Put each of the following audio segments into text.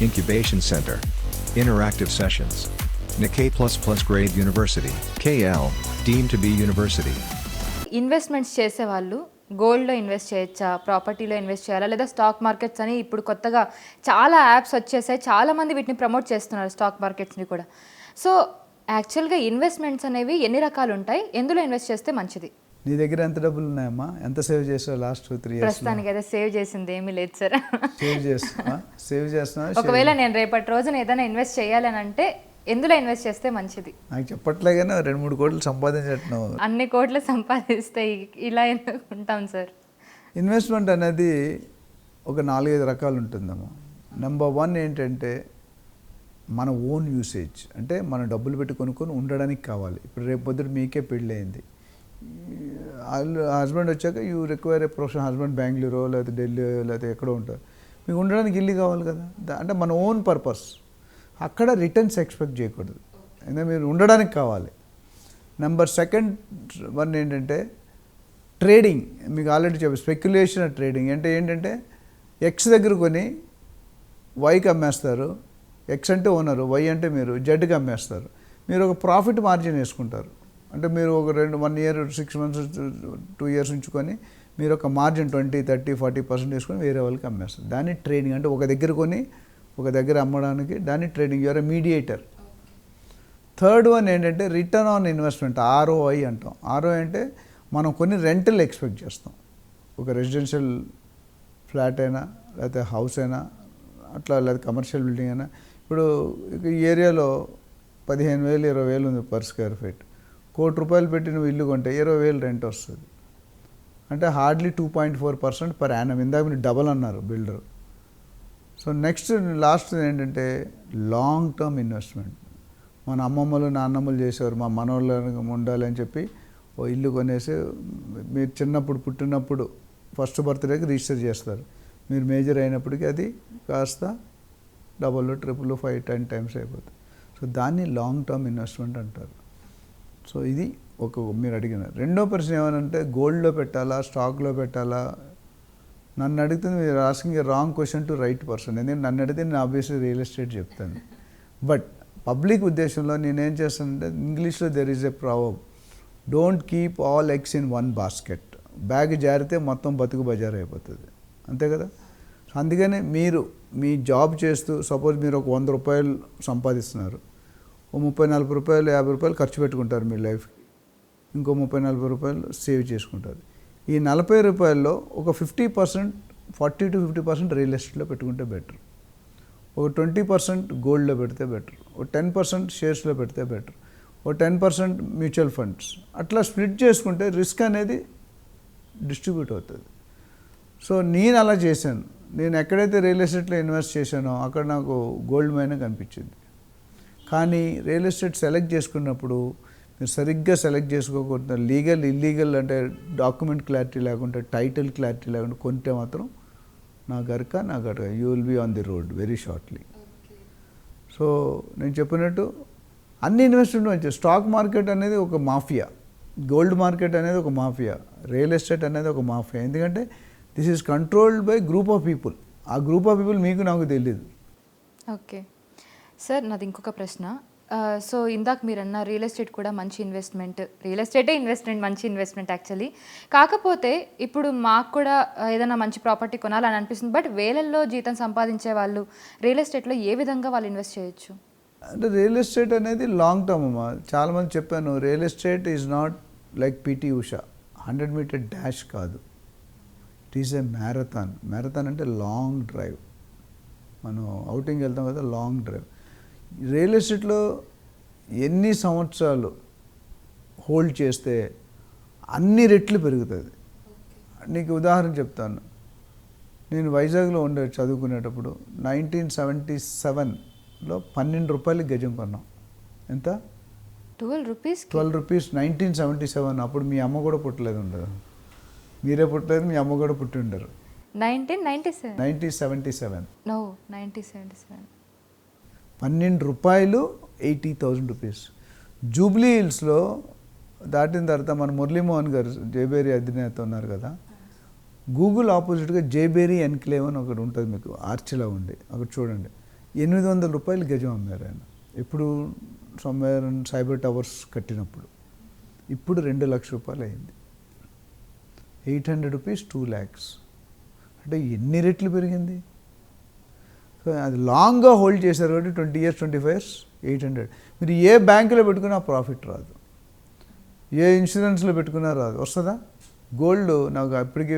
Incubation Center. Interactive sessions. Nikkei++ grade university. KL, deemed to be university. Investments చేసేవాళ్ళు గోల్డ్లో invest చేయొచ్చా, ప్రాపర్టీలో invest చేయాలా, లేదా స్టాక్ మార్కెట్స్ అని ఇప్పుడు కొత్తగా చాలా యాప్స్ వచ్చేసాయి, చాలామంది వీటిని ప్రమోట్ చేస్తున్నారు స్టాక్ మార్కెట్స్ని కూడా. సో యాక్చువల్గా ఇన్వెస్ట్మెంట్స్ అనేవి ఎన్ని రకాలు ఉంటాయి, ఎందులో ఇన్వెస్ట్ చేస్తే మంచిది? నీ దగ్గర ఎంత డబ్బులు ఉన్నాయమ్మా? ఎంత సేవ్ చేసావు లాస్ట్ 2-3 ఇయర్స్? ప్రస్తుతానికి అయితే సేవ్ చేసింది ఏమీ లేదు సార్. సేవ్ చేస్తున్నా. ఒకవేళ నేను రేపటి రోజున ఏదైనా ఇన్వెస్ట్ చేయాలని అంటే ఎందులో ఇన్వెస్ట్ చేస్తే మంచిది? నాకు చెప్పట్లేగానే 2-3 కోట్లు సంపాదించట్టు. అన్ని కోట్లు సంపాదిస్తే ఇలా ఎందుకు ఉంటాం సార్? ఇన్వెస్ట్మెంట్ అనేది ఒక 4-5 రకాలు ఉంటుందమ్మా. నెంబర్ 1 ఏంటంటే మన ఓన్ యూసేజ్, అంటే మనం డబ్బులు పెట్టి కొనుక్కొని ఉండడానికి కావాలి. ఇప్పుడు రేపు పొద్దుట మీకే పెళ్ళి అయింది, హస్బెండ్ వచ్చాక you require a professional husband, Bengaluru లేకపోతే ఢిల్లీ లేకపోతే ఎక్కడో ఉంటారు, మీకు ఉండడానికి ఇల్లు కావాలి కదా. అంటే మన ఓన్ పర్పస్. అక్కడ రిటర్న్స్ ఎక్స్పెక్ట్ చేయకూడదు, ఎందుకంటే మీరు ఉండడానికి కావాలి. నెంబర్ 2 ఏంటంటే ట్రేడింగ్. మీకు ఆల్రెడీ చెప్పి స్పెక్యులేషన్ ట్రేడింగ్ అంటే ఏంటంటే ఎక్స్ దగ్గర కొని వైకి అమ్మేస్తారు. ఎక్స్ అంటే ఓనరు, వై అంటే మీరు, జెడ్కి అమ్మేస్తారు. మీరు ఒక ప్రాఫిట్ మార్జిన్ వేసుకుంటారు. అంటే మీరు ఒక 1 ఇయర్ 6 మంత్స్ 2 ఇయర్స్ ఉంచుకొని మీరు ఒక మార్జిన్ 20, 30, 40% వేసుకొని వేరే వాళ్ళకి అమ్మేస్తారు. దాన్ని ట్రేడింగ్ అంటే ఒక దగ్గర కొని ఒక దగ్గర అమ్మడానికి, దాన్ని trading. You're a mediator. 3rd ఏంటంటే రిటర్న్ ఆన్ ఇన్వెస్ట్మెంట్, ROI అంటాం. ROI అంటే మనం కొన్ని రెంటల్ ఎక్స్పెక్ట్ చేస్తాం. ఒక రెసిడెన్షియల్ ఫ్లాట్ అయినా లేకపోతే హౌస్ అయినా అట్లా, లేదా కమర్షియల్ బిల్డింగ్ అయినా. ఇప్పుడు ఈ ఏరియాలో 15,000, 20,000 ఉంది పర్ స్క్వేర్ ఫీట్. ₹1,00,00,000 పెట్టి నువ్వు ఇల్లు కొంటే 20,000 రెంట్ వస్తుంది. అంటే హార్డ్లీ 2.4% పర్ యానం. ఇందాక మీరు డబల్ అన్నారు బిల్డర్. సో నెక్స్ట్ లాస్ట్ ఏంటంటే లాంగ్ టర్మ్ ఇన్వెస్ట్మెంట్. మన అమ్మమ్మలు నాన్నమ్మలు చేసేవారు, మా మనవాళ్ళు ఉండాలి అని చెప్పి ఓ ఇల్లు కొనేసి మీరు చిన్నప్పుడు పుట్టినప్పుడు ఫస్ట్ బర్త్డేకి రిజిస్టర్ చేస్తారు. మీరు మేజర్ అయినప్పటికీ అది కాస్త డబల్, ట్రిపుల్, 5, 10 టైమ్స్ అయిపోతుంది. సో దాన్ని లాంగ్ టర్మ్ ఇన్వెస్ట్మెంట్ అంటారు. సో ఇది మీరు అడిగిన రెండో ప్రశ్న ఏమనంటే గోల్డ్లో పెట్టాలా, స్టాక్లో పెట్టాలా? నన్ను అడిగితే మీరు asking a wrong question to right person. ఎందుకంటే నన్ను అడిగితే నేను ఆబ్వియస్లీ రియల్ ఎస్టేట్ చెప్తాను. బట్ పబ్లిక్ ఉద్దేశంలో నేనేం చేస్తానంటే ఇంగ్లీష్లో there is a proverb, don't keep all eggs in one basket. Bag జారితే మొత్తం బతుకు బజార్ అయిపోతుంది, అంతే కదా. అందుకని మీరు మీ జాబ్ చేస్తూ సపోజ్ మీరు ఒక ₹100 సంపాదిస్తున్నారు, ఓ ₹30-40, ₹50 ఖర్చు పెట్టుకుంటారు మీ లైఫ్కి, ఇంకో ₹30-40 సేవ్ చేసుకుంటారు. ఈ ₹40లో ఒక 50%, 40-50% రియల్ ఎస్టేట్లో పెట్టుకుంటే బెటర్. ఒక 20% గోల్డ్లో పెడితే బెటర్. ఒక 10% షేర్స్లో పెడితే బెటర్. ఒక 10% మ్యూచువల్ ఫండ్స్. అట్లా స్ప్లిట్ చేసుకుంటే రిస్క్ అనేది డిస్ట్రిబ్యూట్ అవుతుంది. సో నేను అలా చేశాను. నేను ఎక్కడైతే రియల్ ఎస్టేట్లో ఇన్వెస్ట్ చేశానో అక్కడ నాకు గోల్డ్ మైన్ కనిపించింది. కానీ రియల్ ఎస్టేట్ సెలెక్ట్ చేసుకున్నప్పుడు మీరు సరిగ్గా సెలెక్ట్ చేసుకోకుండా లీగల్ ఇల్లీగల్ అంటే డాక్యుమెంట్ క్లారిటీ లేకుండా, టైటిల్ క్లారిటీ లేకుండా కొంటే మాత్రం నా గరక you will be on the road very shortly. So నేను చెప్పినట్టు అన్ని ఇన్వెస్ట్మెంట్ మంచి. స్టాక్ మార్కెట్ అనేది ఒక మాఫియా, గోల్డ్ మార్కెట్ అనేది ఒక మాఫియా, రియల్ ఎస్టేట్ అనేది ఒక మాఫియా. ఎందుకంటే this is controlled by group of people. ఆ గ్రూప్ ఆఫ్ పీపుల్ మీకు నాకు తెలియదు. ఓకే సార్, నాది ఇంకొక ప్రశ్న. సో ఇందాక మీరు అన్న రియల్ ఎస్టేట్ కూడా మంచి ఇన్వెస్ట్మెంట్, రియల్ ఎస్టేటే ఇన్వెస్ట్మెంట్, మంచి ఇన్వెస్ట్మెంట్ యాక్చువల్లీ. కాకపోతే ఇప్పుడు మాకు కూడా ఏదైనా మంచి ప్రాపర్టీ కొనాలని అనిపిస్తుంది, బట్ వేలల్లో జీతం సంపాదించే వాళ్ళు రియల్ ఎస్టేట్లో ఏ విధంగా వాళ్ళు ఇన్వెస్ట్ చేయొచ్చు? అంటే రియల్ ఎస్టేట్ అనేది లాంగ్ టర్మ్ అమ్మా. చాలామంది చెప్పాను, real estate is not like PT Usha, 100 meter dash కాదు. It is a marathon. Marathon అంటే లాంగ్ డ్రైవ్. మనం అవుటింగ్ వెళ్తాం కదా, లాంగ్ డ్రైవ్. రియల్ ఎస్టేట్లో ఎన్ని సంవత్సరాలు హోల్డ్ చేస్తే అన్ని రెట్లు పెరుగుతుంది. నీకు ఉదాహరణ చెప్తాను. నేను వైజాగ్లో చదువుకునేటప్పుడు 1977లో ₹12 గజం కొన్నాం. ఎంత? ₹12. 1977. అప్పుడు మీ అమ్మ కూడా పుట్టలేదు ఉండదు, మీరే పుట్టలేదు, మీ అమ్మ కూడా పుట్టి ఉండరు. 1977. నో, 1977. ₹12, ₹80,000. జూబ్లీ హిల్స్లో దాటిన తర్వాత మన మురళీమోహన్ గారు జేబేరీ అధినేత ఉన్నారు కదా, గూగుల్ ఆపోజిట్గా జేబేరీ ఎన్క్లేవ్ అని ఒకటి ఉంటుంది, మీకు ఆర్చిలా ఉండి అక్కడ చూడండి. ₹800 గజం అమ్మారు ఆయన. ఇప్పుడు సమ్వేర్ సైబర్ టవర్స్ కట్టినప్పుడు ఇప్పుడు ₹2,00,000 అయింది. 800 రూపీస్ 2 lakhs. అంటే ఎన్ని రెట్లు పెరిగింది. సో అది లాంగ్గా హోల్డ్ చేశారు కాబట్టి 20 years 25 years 800. మీరు ఏ బ్యాంకులో పెట్టుకున్నా ప్రాఫిట్ రాదు, ఏ ఇన్సూరెన్స్లో పెట్టుకున్నా రాదు. వస్తుందా? గోల్డ్ నాకు అప్పటికీ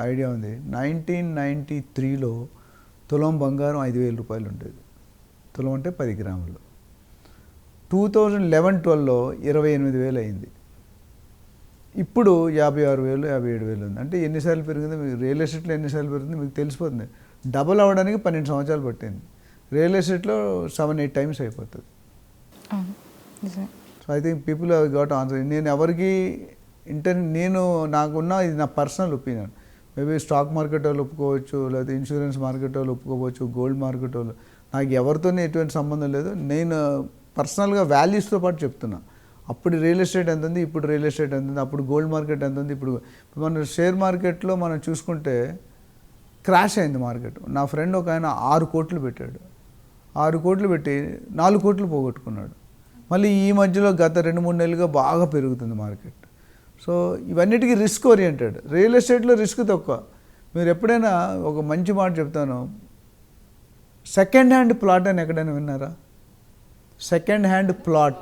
ఐడియా ఉంది. 1993లో తులం బంగారం ₹5,000 ఉండేది. తులం అంటే 10 గ్రాములు. 2011-12లో 28,000 అయింది. ఇప్పుడు 56,000 57,000 ఉంది. అంటే ఎన్నిసార్లు పెరిగిందో మీకు రియల్ ఎస్టేట్లో ఎన్నిసార్లు పెరిగిందో మీకు తెలిసిపోతుంది. డబల్ అవ్వడానికి 12 సంవత్సరాలు పట్టింది. రియల్ ఎస్టేట్లో 7-8 times అయిపోతుంది. So I think people have got answer. నేను ఎవరికి నాకున్న ఇది నా personal opinion. Maybe stock market వాళ్ళు ఒప్పుకోవచ్చు, లేకపోతే ఇన్సూరెన్స్ మార్కెట్ వాళ్ళు ఒప్పుకోవచ్చు, గోల్డ్ మార్కెట్ వాళ్ళు. నాకు ఎవరితోనే ఎటువంటి సంబంధం లేదు. నేను పర్సనల్గా వాల్యూస్తో పాటు చెప్తున్నా. అప్పుడు రియల్ ఎస్టేట్ ఎంత ఉంది, ఇప్పుడు రియల్ ఎస్టేట్ ఎంత ఉంది, అప్పుడు గోల్డ్ మార్కెట్ ఎంత ఉంది, ఇప్పుడు మన షేర్ మార్కెట్లో మనం చూసుకుంటే క్రాష్ అయింది మార్కెట్. నా ఫ్రెండ్ ఒక ఆయన 6 కోట్లు పెట్టాడు. 6 కోట్లు పెట్టి 4 కోట్లు పోగొట్టుకున్నాడు. మళ్ళీ ఈ మధ్యలో గత 2-3 నెలలుగా బాగా పెరుగుతుంది మార్కెట్. సో ఇవన్నిటికీ రిస్క్ ఓరియంటెడ్. రియల్ ఎస్టేట్లో రిస్క్ తక్కువ. మీరు ఎప్పుడైనా ఒక మంచి మాట చెప్తాను, సెకండ్ హ్యాండ్ ప్లాట్ అని ఎక్కడైనా విన్నారా? సెకండ్ హ్యాండ్ ప్లాట్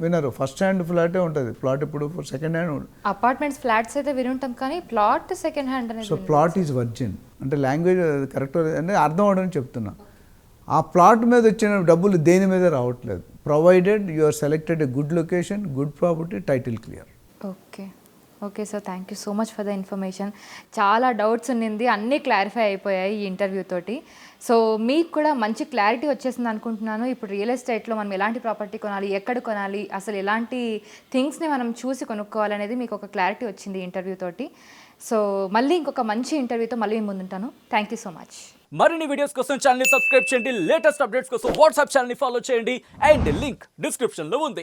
వినరు. ఫస్ట్ హ్యాండ్ ఫ్లాటే ఉంటుంది. ప్లాట్ ఇప్పుడు సెకండ్ హ్యాండ్. అపార్ట్మెంట్స్ ఫ్లాట్స్ అయితే వినుంటాం కానీ ప్లాట్ సెకండ్ హ్యాండ్ అనేది. సో ప్లాట్ ఈజ్ వర్జిన్ అంటే లాంగ్వేజ్ కరెక్ట్ అంటే అర్థం అవడానికి చెప్తున్నా. ఆ ప్లాట్ మీద వచ్చిన డబ్బులు దేని మీద రావట్లేదు. Provided you are selected a good location, good property, title clear. Okay sir, thank you so much for the information. చాలా డౌట్స్ ఉన్నింది, అన్నీ క్లారిఫై అయిపోయాయి ఈ ఇంటర్వ్యూ తోటి. సో మీకు కూడా మంచి క్లారిటీ వచ్చేసింది అనుకుంటున్నాను. ఇప్పుడు రియల్ ఎస్టేట్లో మనం ఎలాంటి ప్రాపర్టీ కొనాలి, ఎక్కడ కొనాలి, అసలు ఎలాంటి థింగ్స్ని మనం చూసి కొనుక్కోవాలనేది మీకు ఒక క్లారిటీ వచ్చింది ఈ ఇంటర్వ్యూ తోటి. సో మళ్ళీ ఇంకొక మంచి ఇంటర్వ్యూతో మళ్ళీ మీ ముందుంటాను. Thank you so much. మరిన్ని వీడియోస్ కోసం ఛానల్ ని సబ్స్క్రైబ్ చేయండి, లేటెస్ట్ అప్డేట్స్ కోసం వాట్సాప్ ఛానల్ ని ఫాలో చేయండి అండ్ లింక్ డిస్క్రిప్షన్ లో ఉంది.